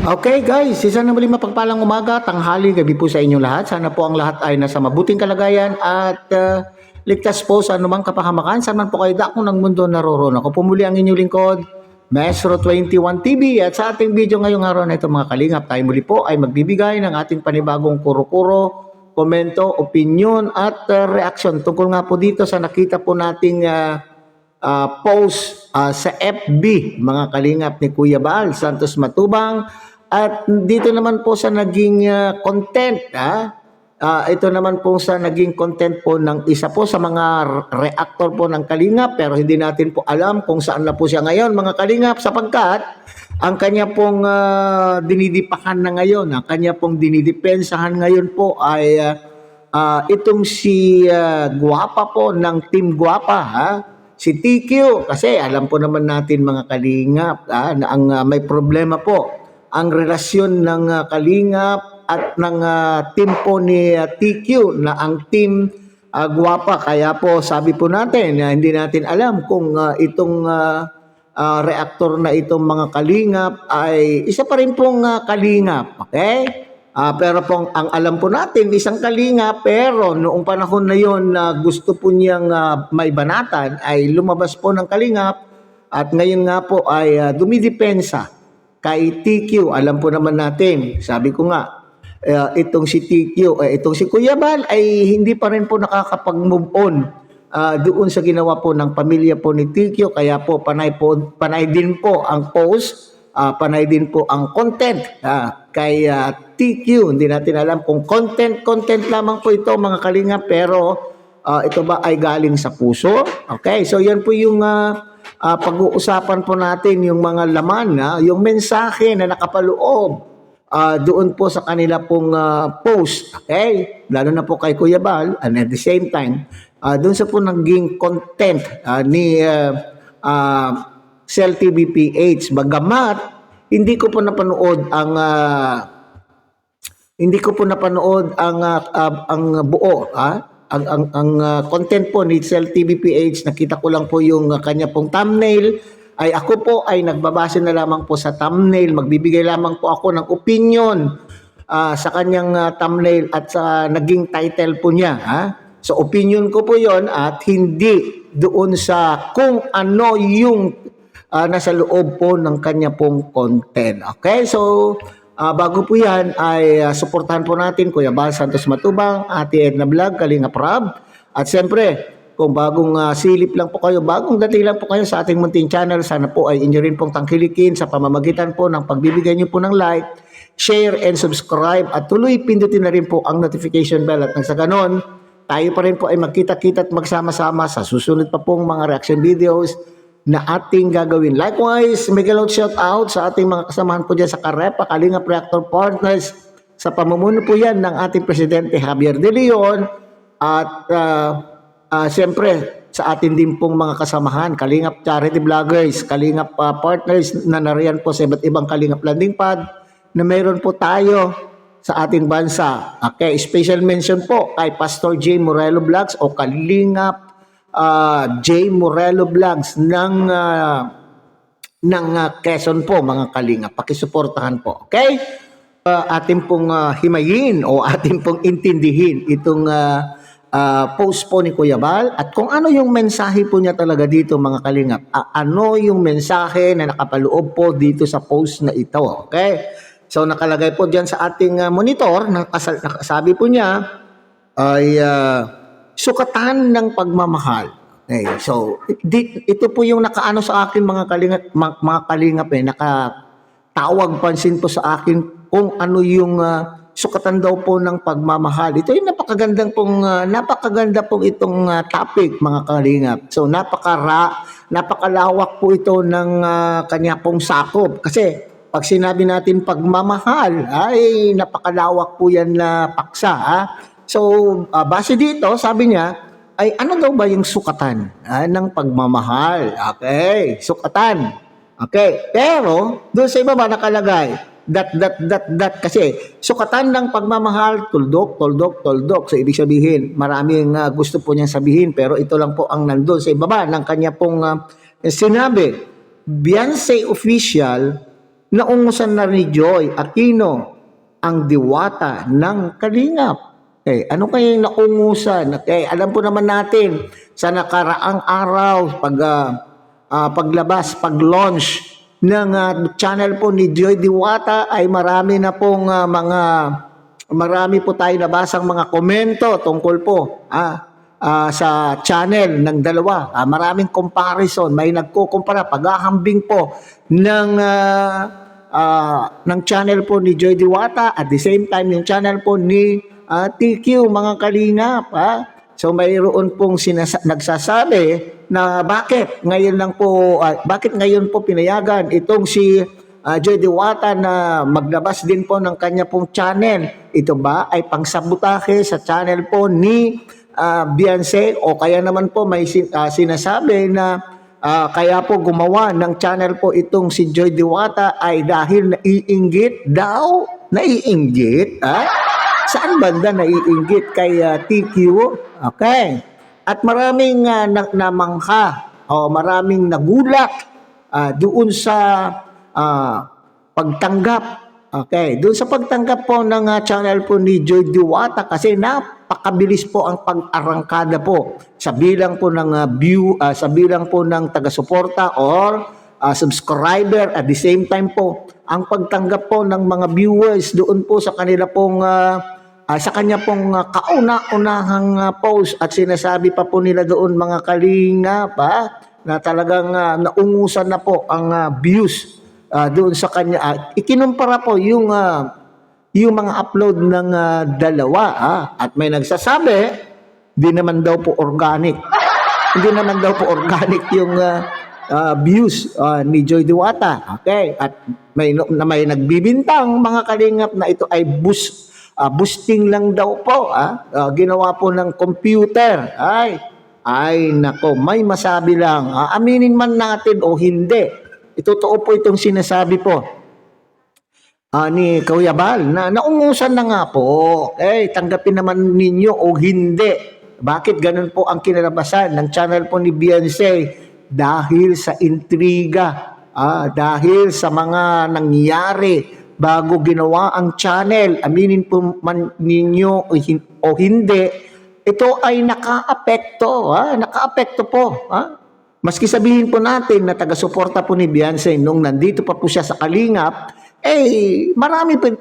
Okay guys, isa na muli mapagpalang umaga, tanghali, gabi po sa inyong lahat. Sana po ang lahat ay nasa mabuting kalagayan at ligtas po sa anumang kapahamakan. Saan man po kayo dako ng mundo naroroon. Ako po muli ang inyong lingkod, Maestro 21 TV. At sa ating video ngayong araw na ito mga kalingap, tayo muli po ay magbibigay ng ating panibagong kuro-kuro, komento, opinion at reaction tungkol nga po dito sa nakita po nating post sa FB mga kalingap ni Kuya Bal Santos Matubang. At dito naman po sa naging content, ito naman po sa naging content po ng isa po sa mga reactor po ng Kalingap, pero hindi natin po alam kung saan na po siya ngayon mga Kalingap, sapagkat ang kanya pong dinidipakan na ngayon, ang kanya pong dinidepensahan ngayon po ay itong si Guapa po ng Team Guapa, si TQ. Kasi alam po naman natin mga Kalingap na ang may problema po ang relasyon ng Kalingap at ng team po ni TQ na ang team Guapa. Kaya po sabi po natin na hindi natin alam kung itong reactor na itong mga Kalingap ay isa pa rin pong Kalingap. Okay? Pero pong ang alam po natin isang Kalingap, pero noong panahon na yon na gusto po niyang may banatan ay lumabas po ng Kalingap at ngayon nga po ay dumidepensa kay TQ. Alam po naman natin, sabi ko nga, itong si TQ, itong si Kuya Bal ay hindi pa rin po nakakapag-move on doon sa ginawa po ng pamilya po ni TQ. Kaya po panay din po ang post, panay din po ang content kay TQ. Hindi natin alam kung content lamang po ito mga Kalinga, pero ito ba ay galing sa puso? Okay, so yan po yung pag-uusapan po natin, yung mga laman, yung mensahe na nakapaloob doon po sa kanila pong post. Okay? Lalo na po kay Kuya Bal, and at the same time, doon sa po naging content ni Cell TV PH. Bagamat, hindi ko po napanood ang buo, ang content po ni Cell TV PH. Nakita ko lang po yung kanya pong thumbnail. Ay ako po ay nagbabase na lamang po sa thumbnail. Magbibigay lamang po ako ng opinion sa kanyang thumbnail at sa naging title po niya. So opinion ko po yon at hindi doon sa kung ano yung nasa loob po ng kanya pong content. Okay, so bago po yan ay suportahan po natin Kuya Bal Santos Matubang, Ate Edna Vlog, Kalinga Prab. At siyempre, kung bagong silip lang po kayo, bagong dating lang po kayo sa ating munting channel, sana po ay inyo rin pong tangkilikin sa pamamagitan po ng pagbibigay nyo po ng like, share, and subscribe. At tuloy pindutin na rin po ang notification bell. At nang sa ganon, tayo pa rin po ay magkita-kita at magsama-sama sa susunod pa pong mga reaction videos na ating gagawin. Likewise, mega loud shout out sa ating mga kasamahan po dyan sa Karepa, Kalinga Reactor Partners, sa pamumuno po yan ng ating Presidente Javier De Leon, at siyempre sa atin din pong mga kasamahan, Kalingap Charity Vloggers, Kalingap Partners na nariyan po sa iba't ibang Kalingap Landing Pad na mayroon po tayo sa ating bansa. Okay, special mention po kay Pastor J. Morelo Vlogs o Kalingap J. Morelo Vlogs ng Quezon po mga Kalinga. Pakisuportahan po. Okay? Ating pong himayin o ating pong intindihin itong post po ni Kuya Bal at kung ano yung mensahe po niya talaga dito mga Kalingap. Ano yung mensahe na nakapaloob po dito sa post na ito. Okay? So nakalagay po dyan sa ating monitor, nakasabi po niya ay sukatan ng pagmamahal. Okay, so ito po yung nakaano sa akin mga kalingap nakatawag pansin po sa akin kung ano yung sukatan daw po ng pagmamahal. Ito yung napakaganda pong itong topic mga kalingap. So napakalawak po ito ng kanya pong sakop kasi pag sinabi natin pagmamahal ay napakalawak po yan na paksa. So, base dito, sabi niya, ay ano daw ba yung sukatan ng pagmamahal? Okay, sukatan. Okay, pero doon sa ibaba nakalagay, kasi sukatan ng pagmamahal, tuldok. So, ibig sabihin, maraming gusto po niyang sabihin, pero ito lang po ang nandun sa ibaba ng kanya pong sinabi. Beyonce official naungusan na ni Joy Aquino ang diwata ng Kalingap. Ano kaya yung naungusan? Alam po naman natin sa nakaraang araw paglabas, pag-launch ng channel po ni Joy Diwata ay marami na pong marami po tayo nabasang mga komento tungkol po sa channel ng dalawa. Maraming comparison, may nagkukumpara, paghahambing po ng channel po ni Joy Diwata at the same time yung channel po ni TQ, mga kalingap. So mayroon pong nagsasabi na bakit ngayon po pinayagan itong si Joy Diwata na maglabas din po ng kanya pong channel. Ito ba ay pangsabotahe sa channel po ni Beyonce, o kaya naman po may sinasabi na kaya po gumawa ng channel po itong si Joy Diwata ay dahil naiinggit daw? Naiinggit? Saan banda naiinggit kay TQ? Okay. At maraming namangha o maraming nagulat doon sa pagtanggap. Okay, doon sa pagtanggap po ng channel po ni Joy Diwata kasi napakabilis po ang pag-arangkada po sa bilang po ng sa bilang po ng taga-suporta or subscriber, at the same time po ang pagtanggap po ng mga viewers doon po sa kanila pong sa kanya pong kauna-unahang post, at sinasabi pa po nila doon, mga kalingap, na talagang naungusan na po ang views doon sa kanya. Ikinumpara po yung mga upload ng dalawa, at may nagsasabi di naman daw po organic. Hindi naman daw po organic yung views ni Joy Diwata. Okay, at may nagbibintang, mga kalingap, na ito ay boosting lang daw po, ginawa po ng computer. Ay nako, may masabi lang, aminin man natin o hindi, totoo po itong sinasabi po ni Kuya Bal na naungusan na nga po. Tanggapin naman ninyo o hindi. Bakit ganun po ang kinalabasan ng channel po ni Beyonce? Dahil sa intriga, dahil sa mga nangyari bago ginawa ang channel. Aminin po man ninyo o hindi, ito ay naka-apekto. Naka-apekto po. Maski sabihin po natin na taga-suporta po ni Beyonce nung nandito pa po siya sa Kalingap,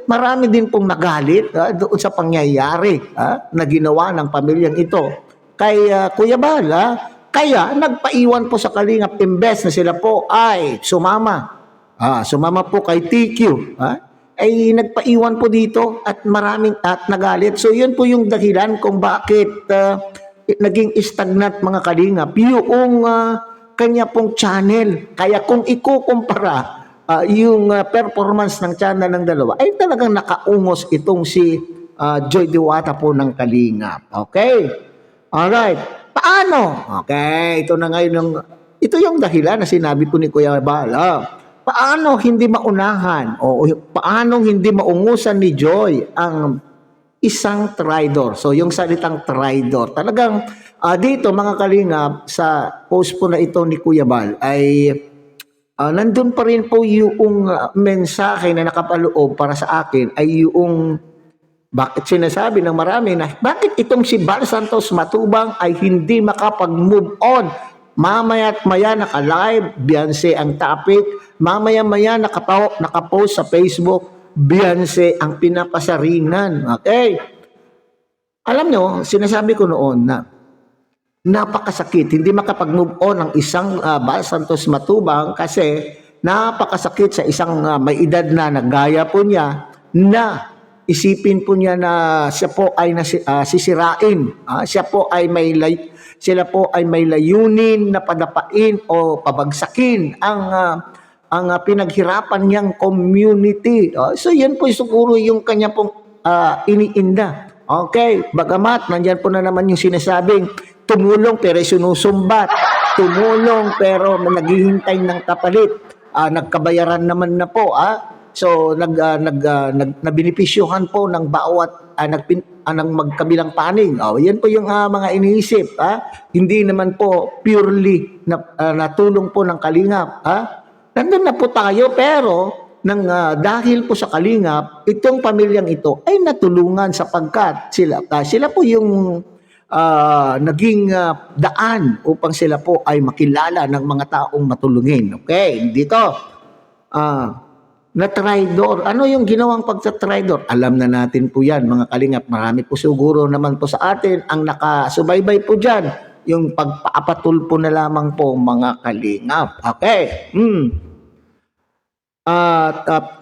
marami din pong nagalit doon sa pangyayari na ginawa ng pamilyang ito kay Kuya Bal. Kaya nagpaiwan po sa Kalingap, imbes na sila po ay sumama po kay TQ, ay nagpaiwan po dito at maraming nagalit. So yun po yung dahilan kung bakit naging stagnant, mga kalingap, yung kanya pong channel. Kaya kung ikukumpara yung performance ng channel ng dalawa, ay talagang nakaungos itong si Joy Diwata po ng Kalingap. Okay? Alright. Paano? Okay, ito na ngayon ito yung dahilan na sinabi ko ni Kuya Bal. Paano hindi maunahan o paano hindi maungusan ni Joy ang isang traidor? So yung salitang traidor, talagang dito, mga kalingap, sa post po na ito ni Kuya Bal ay nandun pa rin po yung mensahe na nakapaloob para sa akin, ay yung bakit sinasabi ng marami na bakit itong si Bal Santos Matubang ay hindi makapag-move on. Mamaya at maya naka-live, Beyonce ang topic. Mamaya-maya nakapost sa Facebook, Beyonce ang pinapasaringan. Okay? Alam nyo, sinasabi ko noon na napakasakit. Hindi makapag-move on ang isang Bal Santos Matubang kasi napakasakit sa isang may edad na nagaya po niya na isipin po niya na siya po ay sisirain. Sila po ay may layunin na padapain o pabagsakin ang pinaghirapan niyang community. So yan po siguro yung kanya pong iniinda. Okay, bagamat nandyan po na naman yung sinasabing tumulong pero sinusumbat. Tumulong pero naghihintay ng kapalit. Nagkabayaran naman na po. So nabinipisyuhan po ng bawat ng magkabilang panig. Yan po yung mga iniisip. Hindi naman po purely na tulong po ng Kalingap. Nandun na po tayo, pero dahil po sa Kalingap, itong pamilyang ito ay natulungan sapagkat sila po yung naging daan upang sila po ay makilala ng mga taong matulungin. Okay, dito. Na traidor. Ano yung ginawang pagta-traidor? Alam na natin po yan, mga Kalingap. Marami po siguro naman po sa atin ang nakasubaybay po dyan. Yung pagpapatulpo na lamang po, mga Kalingap. Okay.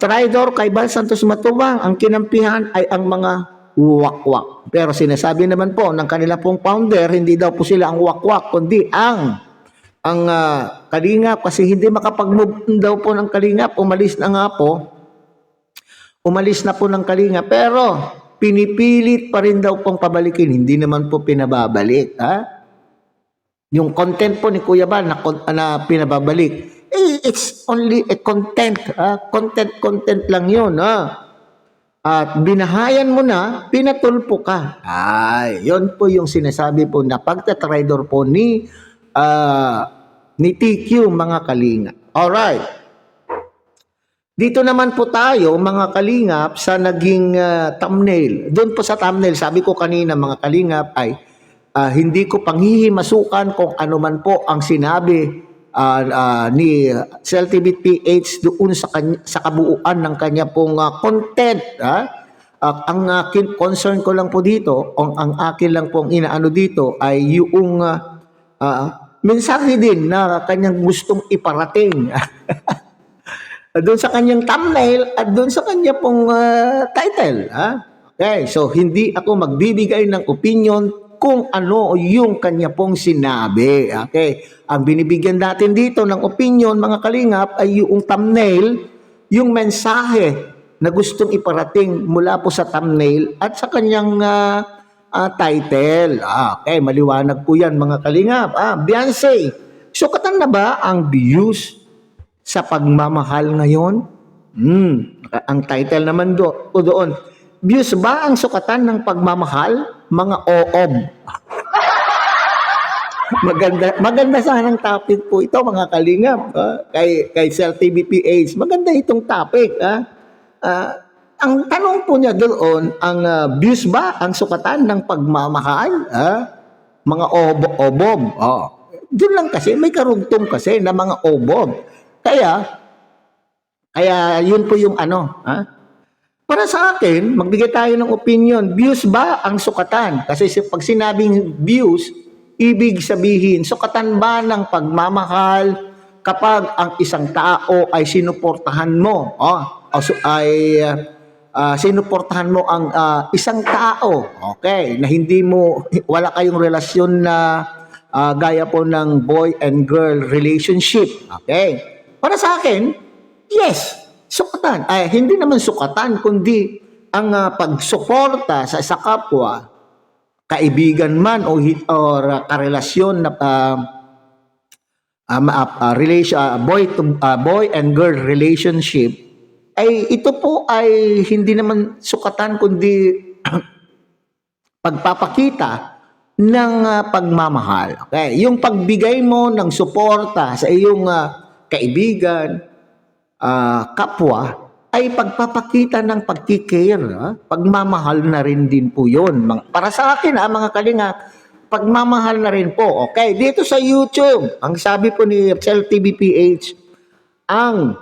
Traidor kay Bal Santos Matubang, ang kinampihan ay ang mga wakwak. Pero sinasabi naman po ng kanila pong founder, hindi daw po sila ang wakwak, kundi ang Kalingap, kasi hindi makapag-move daw po ng Kalingap. Umalis na po ng Kalingap, pero pinipilit pa rin daw pong pabalikin. Hindi naman po pinababalik. Yung content po ni Kuya Bal na pinababalik, it's only a content. Content lang yun. At binahayan mo na, pinatulpo ka. Yun po yung sinasabi po na pagtatraidor po ni TQ, mga Kalingap. Alright. Dito naman po tayo, mga Kalingap, sa naging thumbnail. Doon po sa thumbnail, sabi ko kanina, mga Kalingap, ay hindi ko panghihimasukan kung ano man po ang sinabi ni CelTV PH doon sa kabuuan ng kanya pong content. Ang akin concern ko lang po dito, ang akin lang pong inaano dito ay yung mensahe din na kanyang gustong iparating doon sa kanyang thumbnail at doon sa kanya pong title. Okay, so hindi ako magbibigay ng opinion kung ano yung kanya pong sinabi. Okay, ang binibigyan natin dito ng opinion, mga Kalingap, ay yung thumbnail, yung mensahe na gustong iparating mula po sa thumbnail at sa kanyang title. Okay, maliwanag po yan, mga Kalingap. Beyonce, sukatan na ba ang views sa pagmamahal ngayon? Ang title naman doon, views ba ang sukatan ng pagmamahal? Mga oob. Maganda sanang topic po ito, mga Kalingap. Kay CelTV PH. Maganda itong topic. Ang tanong po niya doon, ang views ba ang sukatan ng pagmamahal? Mga obob. Doon lang kasi, may karugtong kasi na mga obob. Kaya yun po yung Para sa akin, magbigay tayo ng opinion. Views ba ang sukatan? Kasi pag sinabing views, ibig sabihin, sukatan ba ng pagmamahal kapag ang isang tao ay sinuportahan mo? Sinuportahan mo ang isang tao, okay, na wala kayong relasyon na gaya po ng boy and girl relationship, okay? Para sa akin, yes, sukatan. Hindi naman sukatan, kundi ang pagsuporta sa isa kapwa, kaibigan man or karelasyon na boy and girl relationship, ay ito po ay hindi naman sukatan kundi pagpapakita ng pagmamahal. Okay, yung pagbigay mo ng suporta sa iyong kaibigan, kapwa, ay pagpapakita ng pagkikare, pagmamahal na rin din po yun. Para sa akin, mga Kalingap, pagmamahal na rin po. Okay, dito sa YouTube, ang sabi po ni CelTV PH, ang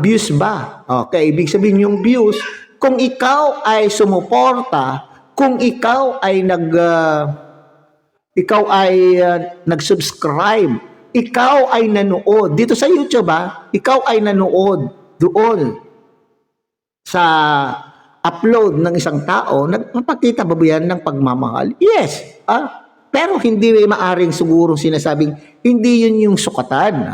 views ba? Okay, ibig sabihin yung views, kung ikaw ay sumuporta, kung ikaw ay nag-subscribe, ikaw ay nanood dito sa YouTube, ikaw ay nanood doon sa upload ng isang tao, nagpapakita ba yan ng pagmamahal? Yes. Pero hindi maaring siguro sinasabing hindi yun yung sukatan.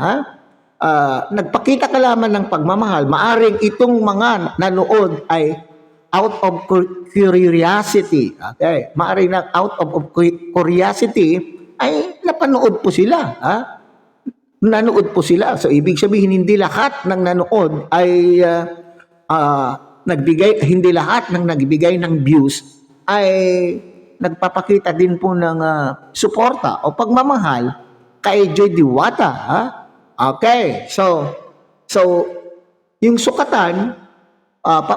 Nagpakita ka lamang ng pagmamahal, maaring itong mga nanood ay out of curiosity. Okay? Maaring out of curiosity ay napanood po sila. Nanood po sila. So, ibig sabihin, hindi lahat ng nanood ay hindi lahat ng nagbigay ng views ay nagpapakita din po ng suporta o pagmamahal kay Joy Diwata. Okay. So yung sukatan,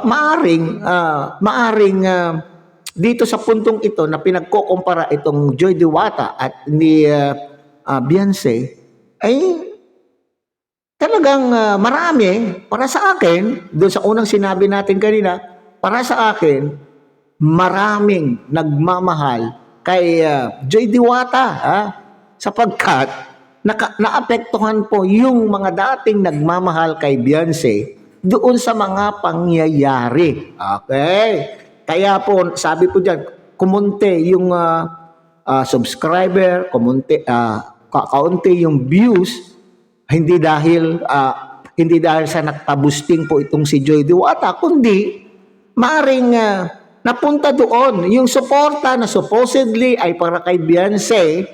maaring dito sa puntong ito na pinagkukumpara itong Joy Diwata at ni Beyonce, ay talagang marami, para sa akin, doon sa unang sinabi natin kanina, para sa akin, maraming nagmamahal kay Joy Diwata, sapagkat naapektuhan po yung mga dating nagmamahal kay Beyonce doon sa mga pangyayari. Okay? Kaya po, sabi po dyan, kumunti yung subscriber, kaunti yung views, hindi dahil sa nagpabusting po itong si Joy Diwata, kundi maaring napunta doon yung suporta na supposedly ay para kay Beyonce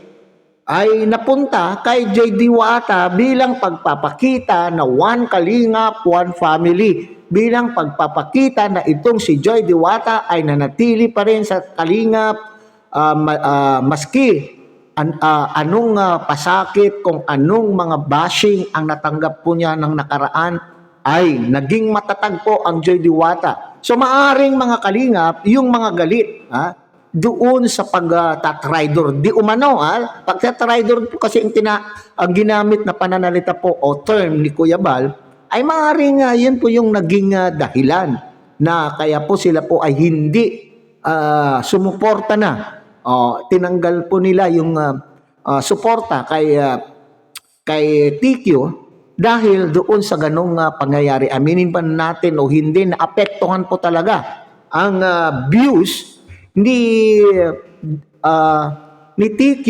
ay napunta kay Joy Diwata bilang pagpapakita na one kalingap, one family. Bilang pagpapakita na itong si Joy Diwata ay nanatili pa rin sa kalingap maski anong pasakit, kung anong mga bashing ang natanggap po niya ng nakaraan, ay naging matatag po ang Joy Diwata. So maaring mga kalingap, yung mga galit, doon sa pag-tatridor, di umano, pag-tatridor po kasi ang ginamit na pananalita po o term ni Kuya Bal, ay maaaring yun po yung naging dahilan na kaya po sila po ay hindi sumuporta na. Tinanggal po nila yung suporta kay TQ dahil doon sa ganong pangyayari. Aminin pa natin o hindi, naapektuhan po talaga ang views ni TQ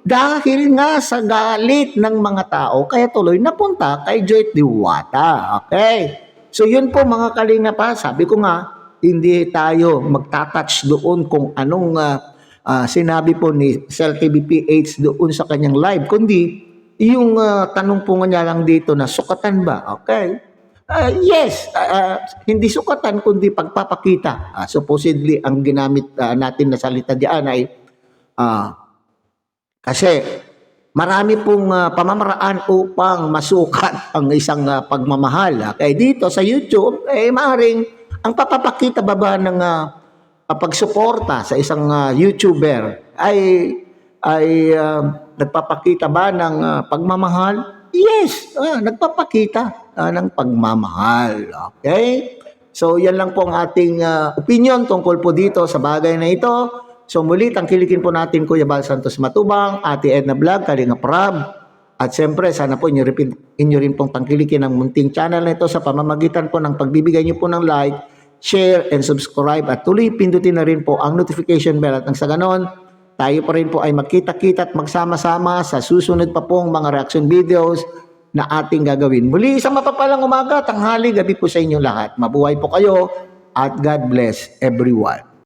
dahil nga sa galit ng mga tao, kaya tuloy napunta kay Joy Diwata. Okay? So yun po mga kalinga pa, sabi ko nga, hindi tayo magtatouch doon kung anong sinabi po ni Cel TV PH doon sa kanyang live, kundi yung tanong po niya lang dito na sukatan ba? Okay? Yes, hindi sukatan kundi pagpapakita. Supposedly ang ginamit natin na salita diyan ay kasi marami pong pamamaraan upang masukat ang isang pagmamahal. Kaya dito sa YouTube, maaaring ang papapakita ba ng pagsuporta sa isang YouTuber ay nagpapakita ba ng pagmamahal? Yes, nagpapakita ng pagmamahal. Okay? So yan lang po ang ating opinion tungkol po dito sa bagay na ito. So muli, tangkilikin po natin Kuya Bal Santos Matubang, Ate Edna Vlog, Kalinga Prab. At siyempre, sana po inyo rin pong tangkilikin ang munting channel na ito sa pamamagitan po ng pagbibigay nyo po ng like, share, and subscribe. At tuloy pindutin na rin po ang notification bell. At nang sa ganon, tayo pa rin po ay magkita-kita at magsama-sama sa susunod pa pong mga reaction videos na ating gagawin. Muli, isang mapapalang umaga, tanghali, gabi po sa inyo lahat. Mabuhay po kayo at God bless everyone.